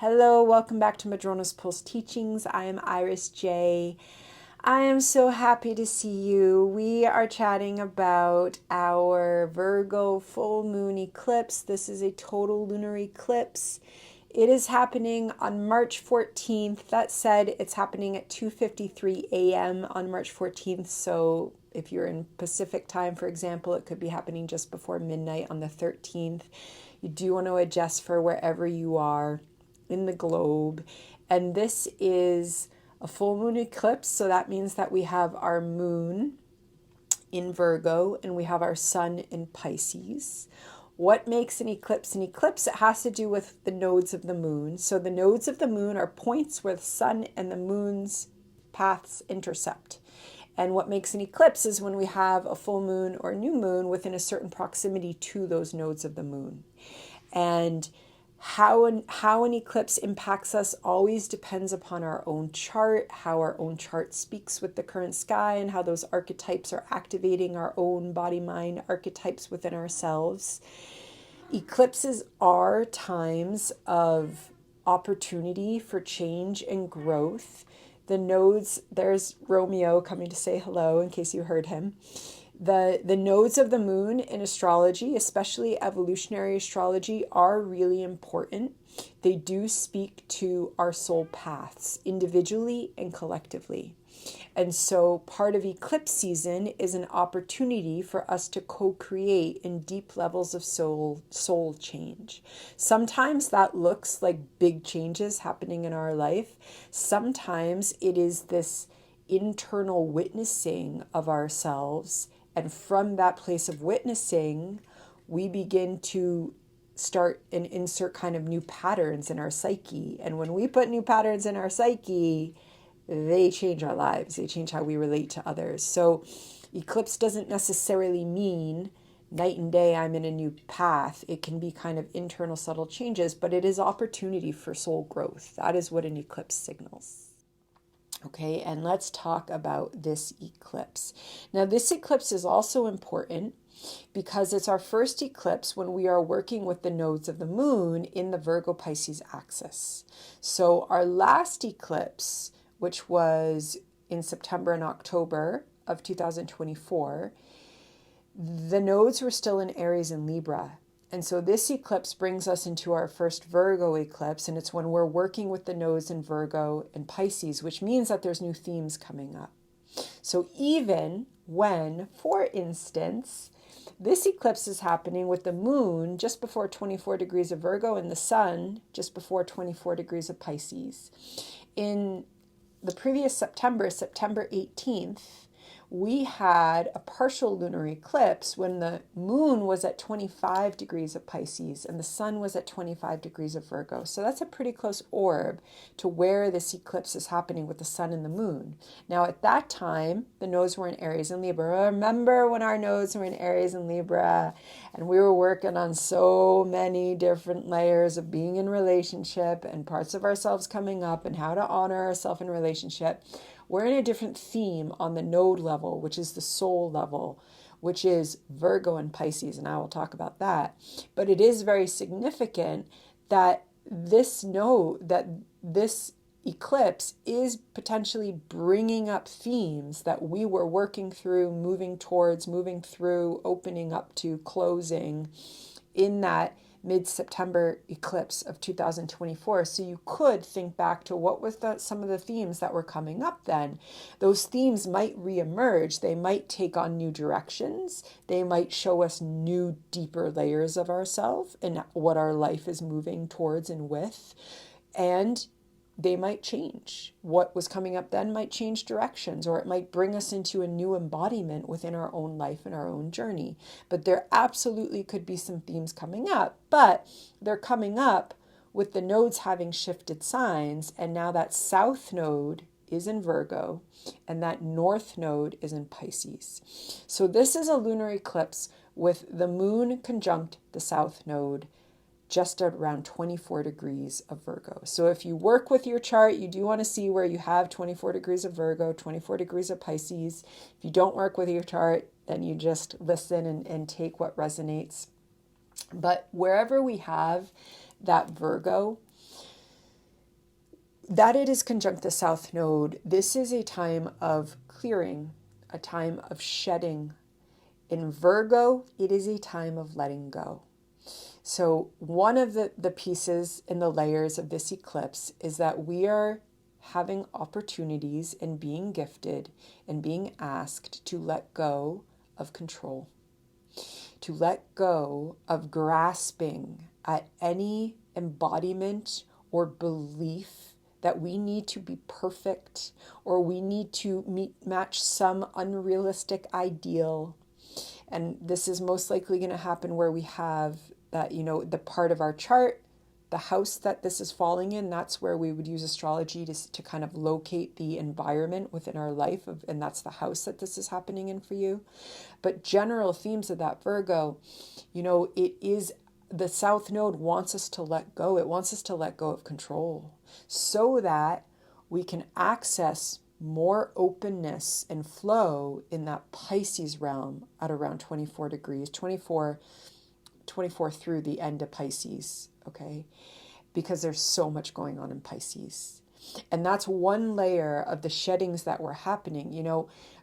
Hello, welcome back to Madrona's Pulse Teachings. I am Iris J. I am so happy to see you. We are chatting about our Virgo full moon eclipse. This is a total lunar eclipse. It is happening on March 14th. That said, it's happening at 2:53 a.m. on March 14th. So if you're in Pacific time, for example, it could be happening just before midnight on the 13th. You do want to adjust for wherever you are in the globe. And this is a full moon eclipse, so that means that we have our moon in Virgo and we have our sun in Pisces. What makes an eclipse an eclipse? It has to do with the nodes of the moon. So the nodes of the moon are points where the sun and the moon's paths intercept. And what makes an eclipse is when we have a full moon or new moon within a certain proximity to those nodes of the moon. And how an eclipse impacts us always depends upon our own chart, how our own chart speaks with the current sky, and how those archetypes are activating our own body-mind archetypes within ourselves. Eclipses are times of opportunity for change and growth. The nodes, there's Romeo coming to say hello in case you heard him. The nodes of the moon in astrology, especially evolutionary astrology, are really important. They do speak to our soul paths individually and collectively. And so part of eclipse season is an opportunity for us to co-create in deep levels of soul change. Sometimes that looks like big changes happening in our life. Sometimes it is this internal witnessing of ourselves. And from that place of witnessing, we begin to start and insert kind of new patterns in our psyche. And when we put new patterns in our psyche, they change our lives. They change how we relate to others. So eclipse doesn't necessarily mean night and day I'm in a new path. It can be kind of internal subtle changes, but it is opportunity for soul growth. That is what an eclipse signals. Okay, and let's talk about this eclipse. Now, this eclipse is also important because it's our first eclipse when we are working with the nodes of the moon in the Virgo-Pisces axis. So our last eclipse, which was in September and October of 2024, the nodes were still in Aries and Libra. And so this eclipse brings us into our first Virgo eclipse, and it's when we're working with the nodes in Virgo and Pisces, which means that there's new themes coming up. So even when, for instance, this eclipse is happening with the moon just before 24 degrees of Virgo and the sun just before 24 degrees of Pisces. In the previous September 18th, we had a partial lunar eclipse when the moon was at 25 degrees of Pisces and the sun was at 25 degrees of Virgo. So that's a pretty close orb to where this eclipse is happening with the sun and the moon. Now at that time, the nodes were in Aries and Libra. Remember when our nodes were in Aries and Libra and we were working on so many different layers of being in relationship and parts of ourselves coming up and how to honor ourselves in relationship. We're in a different theme on the node level, which is the soul level, which is Virgo and Pisces, and I will talk about that. But it is very significant that this eclipse is potentially bringing up themes that we were working through, moving towards, moving through, opening up to, closing in that mid-September eclipse of 2024. So you could think back to what was some of the themes that were coming up then. Those themes might reemerge. They might take on new directions. They might show us new, deeper layers of ourselves and what our life is moving towards and with. And they might change. What was coming up then might change directions, or it might bring us into a new embodiment within our own life and our own journey. But there absolutely could be some themes coming up, but they're coming up with the nodes having shifted signs, and now that south node is in Virgo and that north node is in Pisces. So this is a lunar eclipse with the moon conjunct the south node just around 24 degrees of Virgo. So if you work with your chart, you do want to see where you have 24 degrees of Virgo, 24 degrees of Pisces. If you don't work with your chart, then you just listen and take what resonates. But wherever we have that Virgo, that it is conjunct the South Node, this is a time of clearing, a time of shedding. In Virgo, it is a time of letting go. So one of the pieces in the layers of this eclipse is that we are having opportunities and being gifted and being asked to let go of control, to let go of grasping at any embodiment or belief that we need to be perfect or we need to match some unrealistic ideal. And this is most likely going to happen where we have that, the part of our chart, the house that this is falling in, that's where we would use astrology to kind of locate the environment within our life, and that's the house that this is happening in for you. But general themes of that Virgo, it is the South Node wants us to let go. It wants us to let go of control so that we can access more openness and flow in that Pisces realm at around 24 degrees, 24 through the end of Pisces, okay? Because there's so much going on in Pisces. And that's one layer of the sheddings that were happening.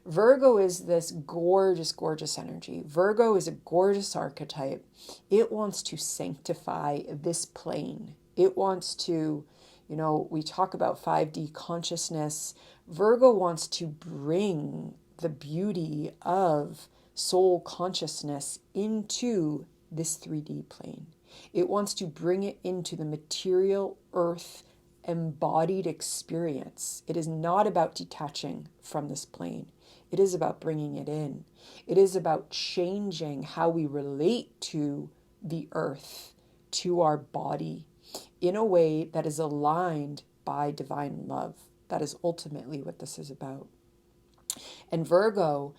Virgo is this gorgeous, gorgeous energy. Virgo is a gorgeous archetype. It wants to sanctify this plane. It wants to, we talk about 5D consciousness. Virgo wants to bring the beauty of soul consciousness into this 3D plane. It wants to bring it into the material earth embodied experience. It is not about detaching from this plane. It is about bringing it in. It is about changing how we relate to the earth, to our body, in a way that is aligned by divine love. That is ultimately what this is about. And Virgo,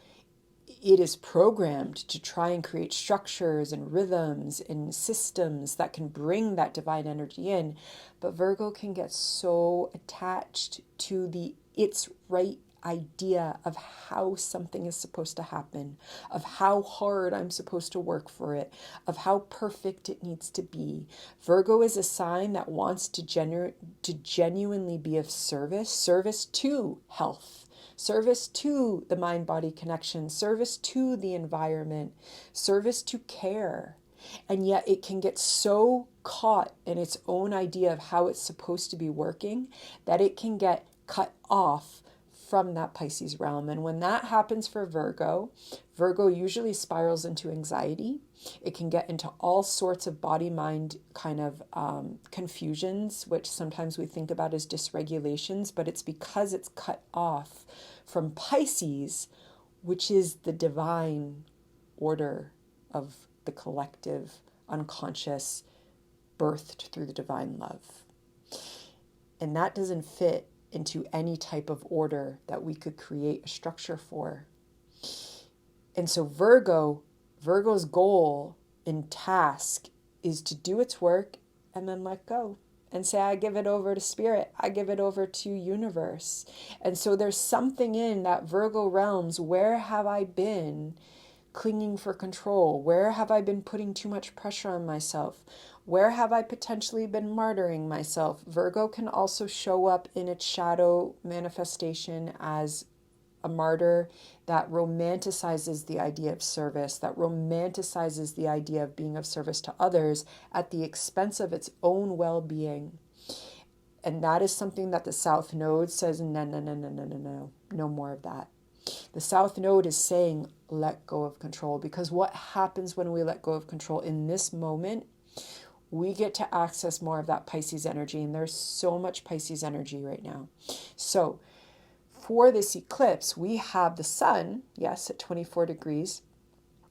it is programmed to try and create structures and rhythms and systems that can bring that divine energy in. But Virgo can get so attached to its right idea of how something is supposed to happen, of how hard I'm supposed to work for it, of how perfect it needs to be. Virgo is a sign that wants to genuinely be of service to health, service to the mind-body connection, service to the environment, service to care. And yet it can get so caught in its own idea of how it's supposed to be working that it can get cut off from that Pisces realm. And when that happens for Virgo, Virgo usually spirals into anxiety. It can get into all sorts of body-mind kind of confusions, which sometimes we think about as dysregulations, but it's because it's cut off from Pisces, which is the divine order of the collective unconscious birthed through the divine love. And that doesn't fit into any type of order that we could create a structure for. And so Virgo's goal and task is to do its work and then let go and say, I give it over to spirit. I give it over to universe. And so there's something in that Virgo realms. Where have I been clinging for control? Where have I been putting too much pressure on myself? Where have I potentially been martyring myself? Virgo can also show up in its shadow manifestation as a martyr that romanticizes the idea of service, that romanticizes the idea of being of service to others at the expense of its own well-being. And that is something that the South Node says, no more of that. The South Node is saying, let go of control, because what happens when we let go of control in this moment, we get to access more of that Pisces energy, and there's so much Pisces energy right now. So for this eclipse, we have the sun, yes, at 24 degrees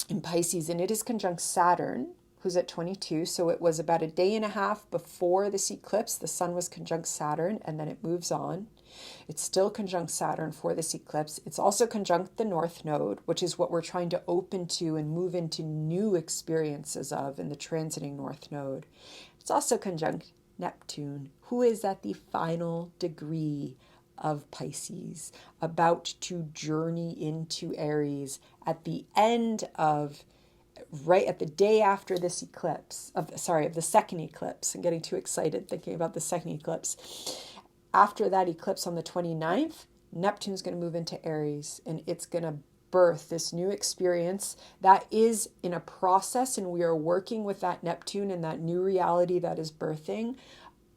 in Pisces, and it is conjunct Saturn, who's at 22. So it was about a day and a half before this eclipse, the sun was conjunct Saturn, and then it moves on. It's still conjunct Saturn for this eclipse. It's also conjunct the North Node, which is what we're trying to open to and move into new experiences of in the transiting North Node. It's also conjunct Neptune, who is at the final degree of Pisces, about to journey into Aries at the end of, right at the day after this eclipse, of the second eclipse. I'm getting too excited thinking about the second eclipse. after that eclipse on the 29th, Neptune's going to move into Aries, and it's going to birth this new experience that is in a process, and we are working with that Neptune and that new reality that is birthing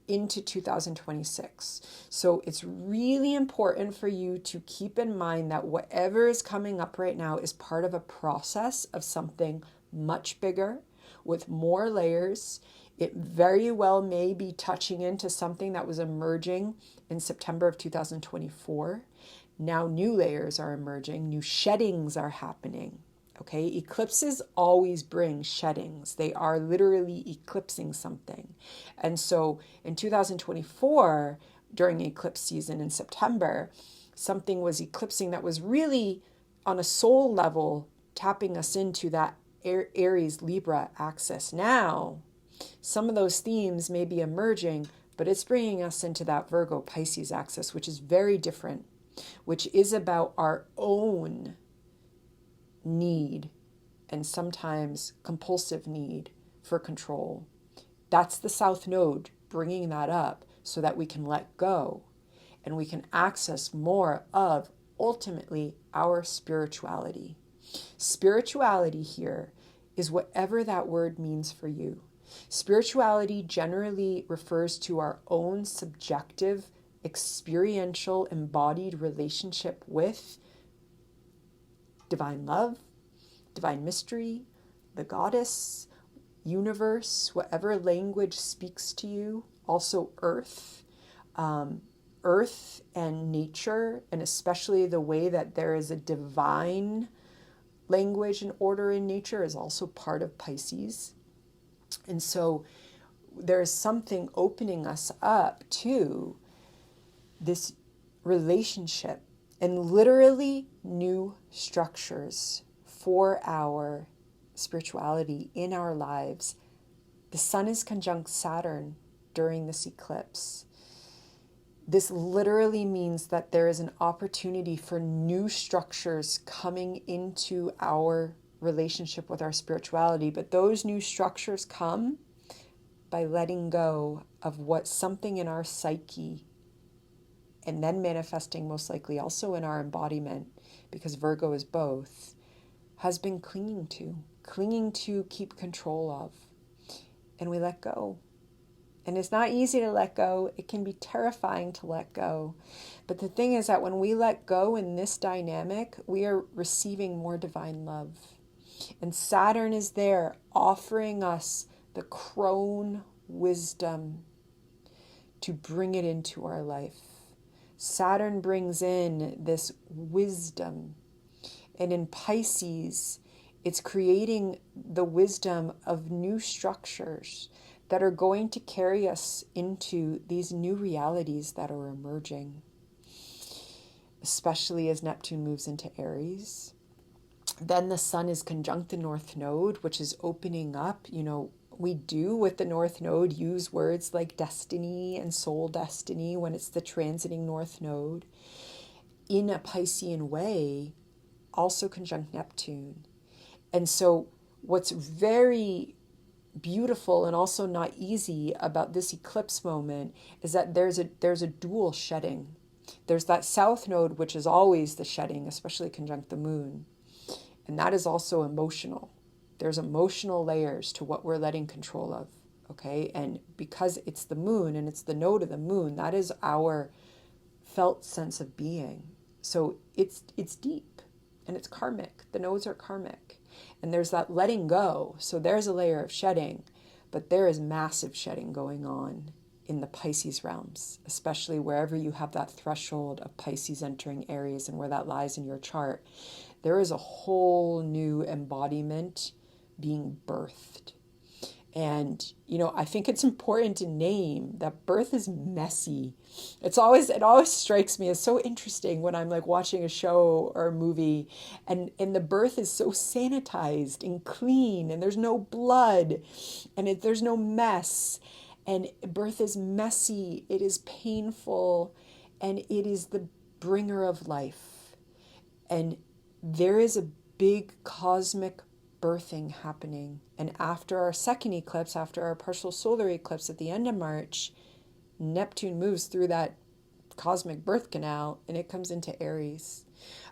into 2026. So it's really important for you to keep in mind that whatever is coming up right now is part of a process of something much bigger with more layers. It very well may be touching into something that was emerging in September of 2024. Now new layers are emerging, new sheddings are happening. Okay, eclipses always bring sheddings. They are literally eclipsing something. And so in 2024, during eclipse season in September, something was eclipsing that was really on a soul level tapping us into that Aries Libra axis. Now, some of those themes may be emerging, but it's bringing us into that Virgo Pisces axis, which is very different, which is about our own need and sometimes compulsive need for control. That's the South Node bringing that up so that we can let go and we can access more of ultimately our spirituality. Spirituality here is whatever that word means for you. Spirituality generally refers to our own subjective, experiential, embodied relationship with divine love, divine mystery, the goddess, universe, whatever language speaks to you. Also earth, earth and nature, and especially the way that there is a divine language and order in nature is also part of Pisces. And so there's something opening us up to this relationship and literally new structures for our spirituality in our lives. The sun is conjunct Saturn during this eclipse. This literally means that there is an opportunity for new structures coming into our relationship with our spirituality. But those new structures come by letting go of what something in our psyche, and then manifesting most likely also in our embodiment, because Virgo is both, has been clinging to keep control of. And we let go. And it's not easy to let go. It can be terrifying to let go. But the thing is that when we let go in this dynamic, we are receiving more divine love. And Saturn is there offering us the crone wisdom to bring it into our life. Saturn brings in this wisdom. And in Pisces, it's creating the wisdom of new structures that are going to carry us into these new realities that are emerging, especially as Neptune moves into Aries. Then the sun is conjunct the North Node, which is opening up. We do with the North Node use words like destiny and soul destiny when it's the transiting North Node. In a Piscean way, also conjunct Neptune. And so what's very beautiful and also not easy about this eclipse moment is that there's a dual shedding. There's that South Node, which is always the shedding, especially conjunct the moon. And that is also emotional. There's emotional layers to what we're letting control of, okay? And because it's the moon and it's the node of the moon, that is our felt sense of being. So it's deep and it's karmic. The nodes are karmic. And there's that letting go. So there's a layer of shedding, but there is massive shedding going on in the Pisces realms, especially wherever you have that threshold of Pisces entering Aries and where that lies in your chart. There is a whole new embodiment being birthed. And, I think it's important to name that birth is messy. It always strikes me as so interesting when I'm like watching a show or a movie and the birth is so sanitized and clean and there's no blood and there's no mess. And birth is messy. It is painful and it is the bringer of life. And there is a big cosmic birthing happening. And after our second eclipse, after our partial solar eclipse at the end of March, Neptune moves through that cosmic birth canal, and it comes into Aries.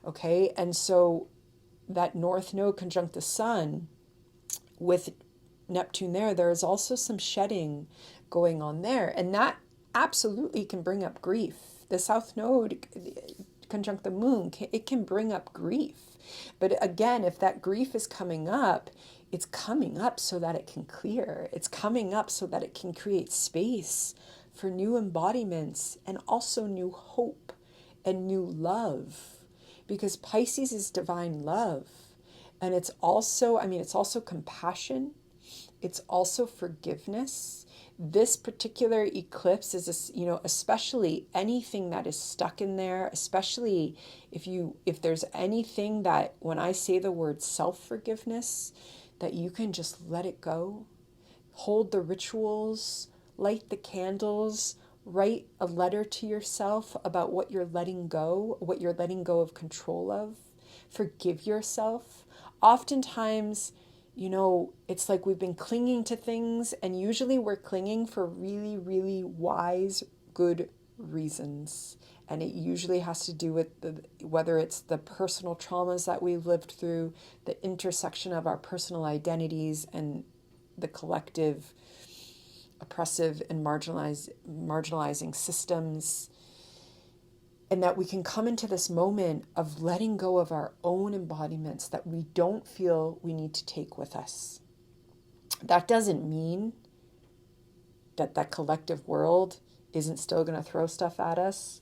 Okay, and so that North Node conjunct the Sun with Neptune there is also some shedding going on there. And that absolutely can bring up grief. The South Node conjunct the Moon, it can bring up grief. But again, if that grief is coming up, it's coming up so that it can clear. It's coming up so that it can create space for new embodiments and also new hope and new love. Because Pisces is divine love. And it's also, it's also compassion. It's also forgiveness. This particular eclipse is, especially anything that is stuck in there, especially if there's anything that, when I say the word self-forgiveness, that you can just let it go, hold the rituals, light the candles, write a letter to yourself about what you're letting go of control of, forgive yourself. Oftentimes, it's like we've been clinging to things, and usually we're clinging for really, really wise, good reasons. And it usually has to do with whether it's the personal traumas that we've lived through, the intersection of our personal identities and the collective oppressive and marginalizing systems. And that we can come into this moment of letting go of our own embodiments that we don't feel we need to take with us. That doesn't mean that that collective world isn't still going to throw stuff at us.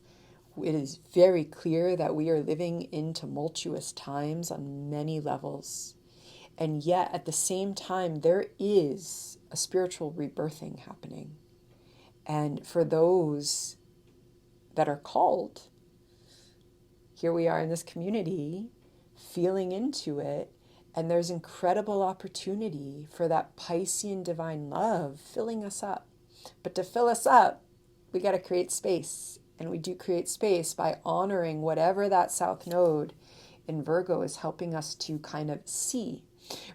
It is very clear that we are living in tumultuous times on many levels. And yet, at the same time, there is a spiritual rebirthing happening. And for those that are called, here we are in this community, feeling into it, and there's incredible opportunity for that Piscean divine love filling us up. But to fill us up, we got to create space. And we do create space by honoring whatever that South Node in Virgo is helping us to kind of see,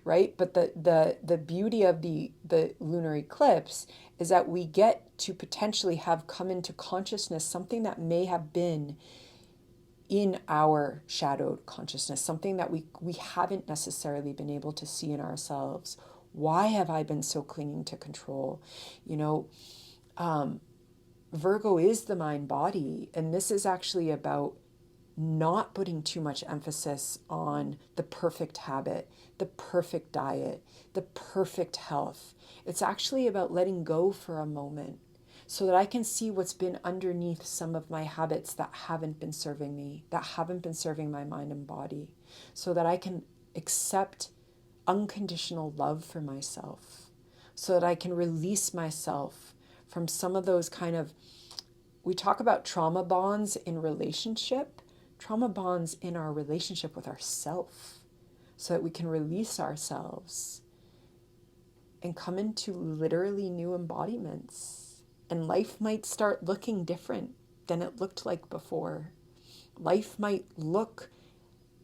right? But the beauty of the lunar eclipse is that we get to potentially have come into consciousness something that may have been in our shadowed consciousness, something that we haven't necessarily been able to see in ourselves. Why have I been so clinging to control? Virgo is the mind body, and this is actually about not putting too much emphasis on the perfect habit, the perfect diet, the perfect health. It's actually about letting go for a moment so that I can see what's been underneath some of my habits that haven't been serving me, that haven't been serving my mind and body, so that I can accept unconditional love for myself, so that I can release myself from some of those we talk about trauma bonds in relationship, trauma bonds in our relationship with ourself, so that we can release ourselves and come into literally new embodiments. And life might start looking different than it looked like before. Life might look,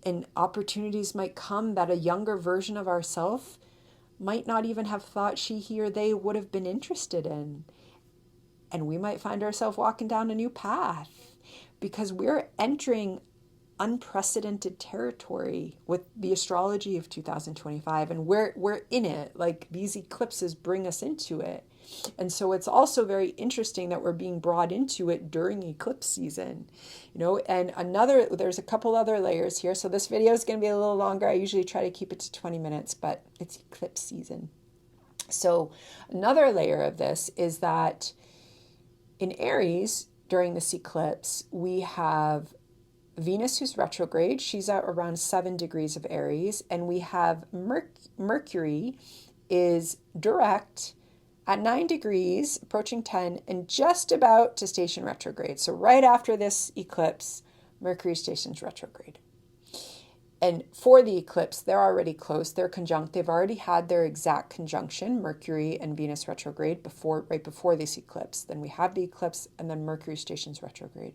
and opportunities might come that a younger version of ourselves might not even have thought she, he, or they would have been interested in. And we might find ourselves walking down a new path because we're entering unprecedented territory with the astrology of 2025, and we're in it. Like, these eclipses bring us into it. And so it's also very interesting that we're being brought into it during eclipse season, and there's a couple other layers here. So this video is going to be a little longer. I usually try to keep it to 20 minutes, but it's eclipse season. So another layer of this is that in Aries, during this eclipse, we have Venus, who's retrograde. She's at around 7 degrees of Aries. And we have Mercury is direct at 9 degrees, approaching 10, and just about to station retrograde. So right after this eclipse, Mercury stations retrograde. And for the eclipse, they're already close. They're conjunct. They've already had their exact conjunction, Mercury and Venus retrograde, right before this eclipse. Then we have the eclipse, and then Mercury stations retrograde.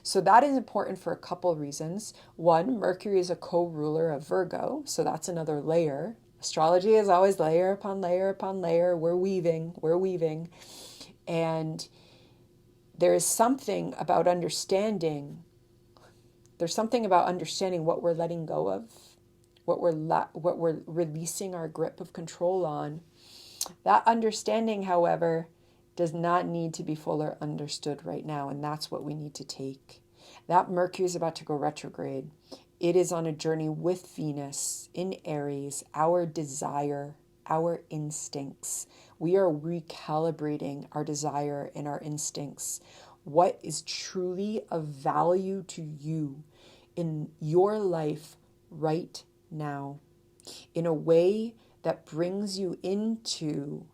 So that is important for a couple reasons. One, Mercury is a co-ruler of Virgo, so that's another layer. Astrology is always layer upon layer upon layer. We're weaving. And there is something about understanding. There's something about understanding what we're letting go of, what we're releasing our grip of control on. That understanding, however, does not need to be fully understood right now, and that's what we need to take. That Mercury is about to go retrograde. It is on a journey with Venus in Aries, our desire, our instincts. We are recalibrating our desire and our instincts. What is truly of value to you in your life right now, in a way that brings you into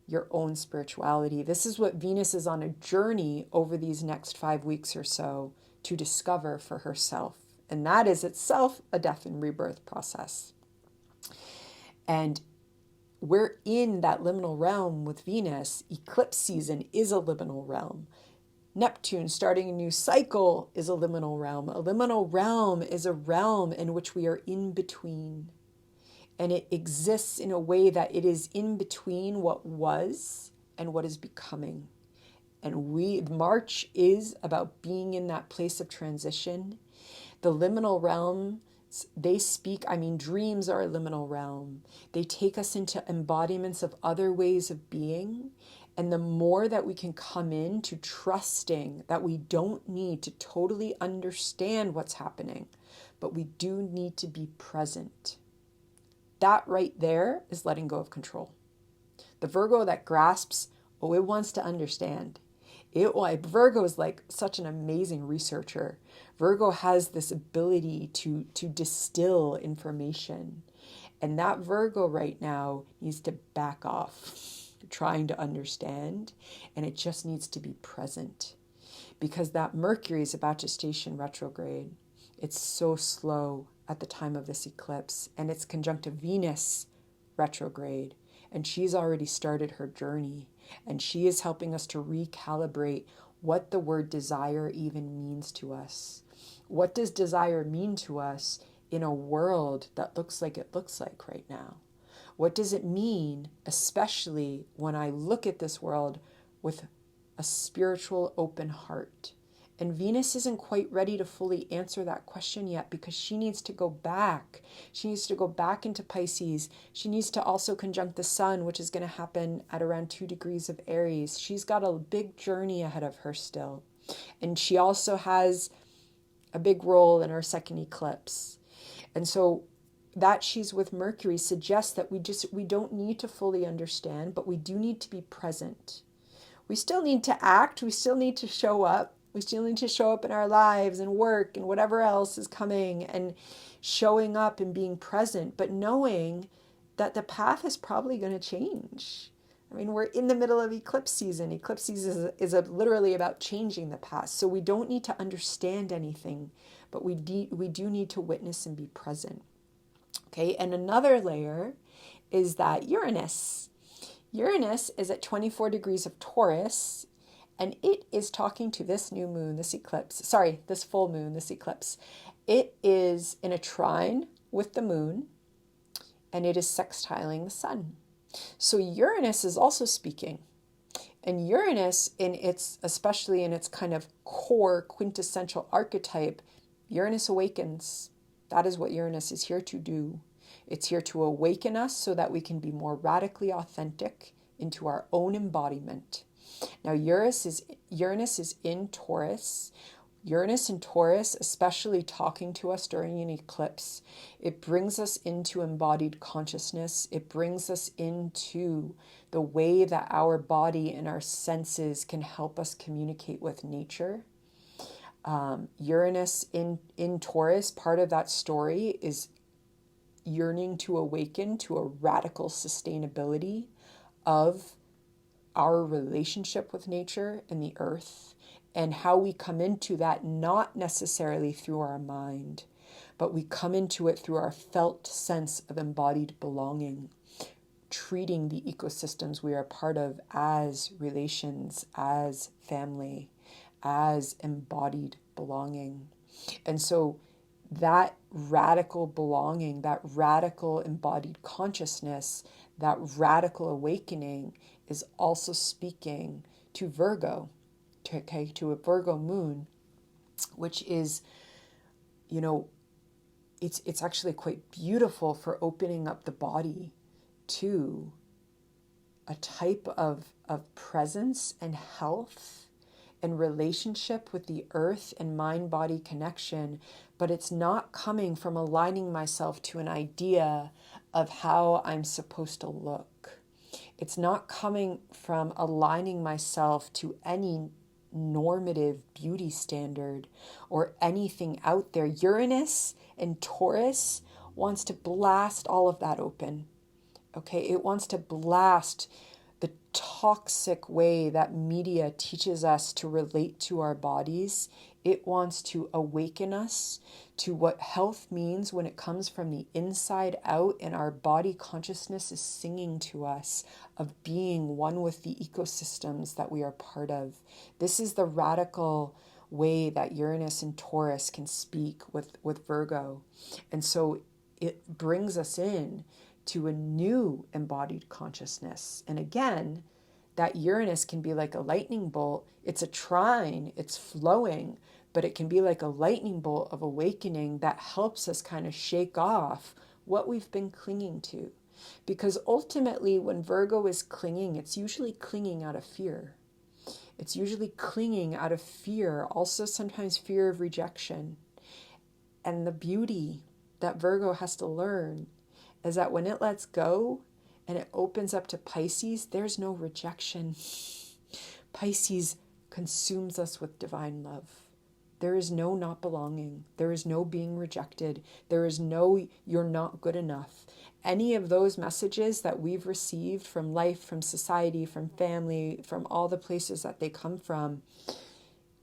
your own spirituality. This is what Venus is on a journey over these next 5 weeks or so to discover for herself. And that is itself a death and rebirth process. And we're in that liminal realm with Venus. Eclipse season is a liminal realm. Neptune starting a new cycle is a liminal realm. A liminal realm is a realm in which we are in between. And it exists in a way that it is in between what was and what is becoming. And March is about being in that place of transition. The liminal realms, dreams are a liminal realm. They take us into embodiments of other ways of being. And the more that we can come into trusting that we don't need to totally understand what's happening, but we do need to be present. That right there is letting go of control. The Virgo that grasps, it wants to understand. Virgo is like such an amazing researcher. Virgo has this ability to distill information. And that Virgo right now needs to back off, trying to understand, and it just needs to be present. Because that Mercury is about to station retrograde. It's so slow at the time of this eclipse, and it's conjunct Venus retrograde, and she's already started her journey, and she is helping us to recalibrate what the word desire even means to us. What does desire mean to us in a world that looks like it looks like right now? What does it mean, especially when I look at this world with a spiritual open heart? And Venus isn't quite ready to fully answer that question yet because she needs to go back. She needs to go back into Pisces. She needs to also conjunct the sun, which is going to happen at around 2 degrees of Aries. She's got a big journey ahead of her still. And she also has a big role in our second eclipse. And so that she's with Mercury suggests that we don't need to fully understand, but we do need to be present. We still need to act. We still need to show up. We still need to show up in our lives and work and whatever else is coming, and showing up and being present, but knowing that the path is probably going to change. I mean, we're in the middle of eclipse season. Eclipse season is literally about changing the past. So we don't need to understand anything, but we do need to witness and be present. Okay, and another layer is that Uranus is at 24 degrees of Taurus, and it is talking to this new moon, this full moon, this eclipse. It is in a trine with the moon, and it is sextiling the sun. So Uranus is also speaking. And Uranus, especially in its kind of core quintessential archetype, Uranus awakens. That is what Uranus is here to do. It's here to awaken us so that we can be more radically authentic into our own embodiment. Now, Uranus is in Taurus. Uranus in Taurus, especially talking to us during an eclipse, it brings us into embodied consciousness. It brings us into the way that our body and our senses can help us communicate with nature. Uranus in Taurus, part of that story is yearning to awaken to a radical sustainability of our relationship with nature and the earth, and how we come into that not necessarily through our mind, but we come into it through our felt sense of embodied belonging, treating the ecosystems we are part of as relations, as family, as embodied belonging. And so that radical belonging, that radical embodied consciousness, that radical awakening is also speaking to Virgo. okay, to a Virgo moon, which is, you know, it's actually quite beautiful for opening up the body to a type of presence and health and relationship with the earth and mind-body connection, but it's not coming from aligning myself to an idea of how I'm supposed to look. It's not coming from aligning myself to any normative beauty standard or anything out there. Uranus and Taurus wants to blast all of that open. Okay, it wants to blast the toxic way that media teaches us to relate to our bodies. It wants to awaken us to what health means when it comes from the inside out, and our body consciousness is singing to us of being one with the ecosystems that we are part of. This is the radical way that Uranus and Taurus can speak with Virgo. And so it brings us in to a new embodied consciousness. And again, that Uranus can be like a lightning bolt. It's a trine, it's flowing, but it can be like a lightning bolt of awakening that helps us kind of shake off what we've been clinging to. Because ultimately, when Virgo is clinging, it's usually clinging out of fear. It's usually clinging out of fear, also sometimes fear of rejection. And the beauty that Virgo has to learn is that when it lets go and it opens up to Pisces, there's no rejection. Pisces consumes us with divine love. There is no not belonging. There is no being rejected. There is no you're not good enough. Any of those messages that we've received from life, from society, from family, from all the places that they come from,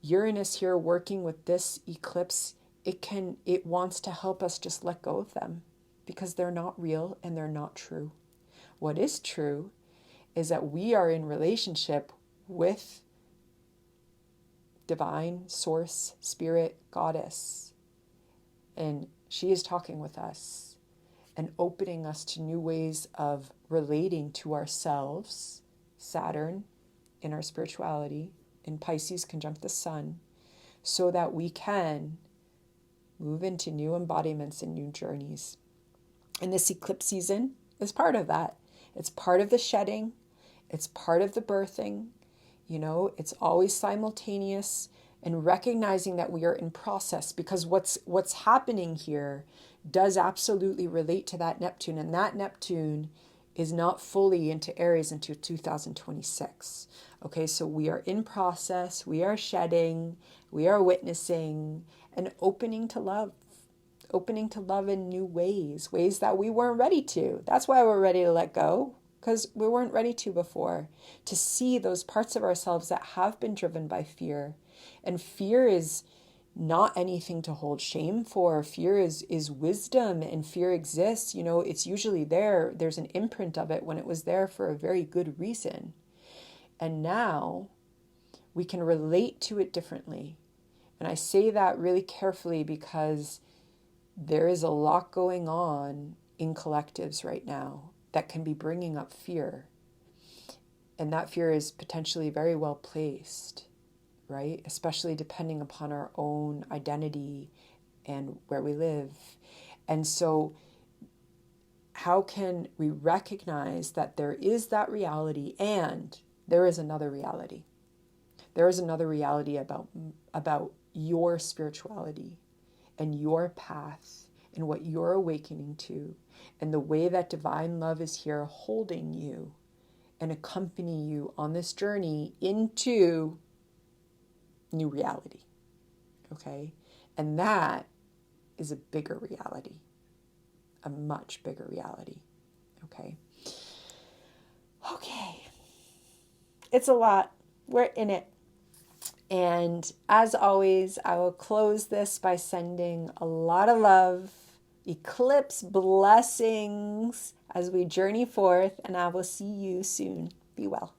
Uranus here working with this eclipse, it wants to help us just let go of them, because they're not real and they're not true. What is true is that we are in relationship with divine source, spirit, goddess. And she is talking with us and opening us to new ways of relating to ourselves. Saturn in our spirituality, in Pisces conjunct the sun, so that we can move into new embodiments and new journeys. And this eclipse season is part of that. It's part of the shedding. It's part of the birthing. You know, it's always simultaneous, and recognizing that we are in process, because what's happening here does absolutely relate to that Neptune, and that Neptune is not fully into Aries until 2026. Okay, so we are in process, we are shedding, we are witnessing, and opening to love in new ways that we weren't ready to. That's why we're ready to let go, because we weren't ready to before, to see those parts of ourselves that have been driven by fear. And fear is not anything to hold shame for. Fear is wisdom, and fear exists. You know, it's usually there. There's an imprint of it when it was there for a very good reason. And now we can relate to it differently. And I say that really carefully because there is a lot going on in collectives right now that can be bringing up fear. And that fear is potentially very well placed, right? Especially depending upon our own identity and where we live. And so how can we recognize that there is that reality, and there is another reality? There is another reality about your spirituality and your path and what you're awakening to, and the way that divine love is here holding you and accompany you on this journey into new reality. Okay? And that is a bigger reality, a much bigger reality. Okay? Okay. It's a lot. We're in it. And as always, I will close this by sending a lot of love, eclipse blessings as we journey forth, and I will see you soon. Be well.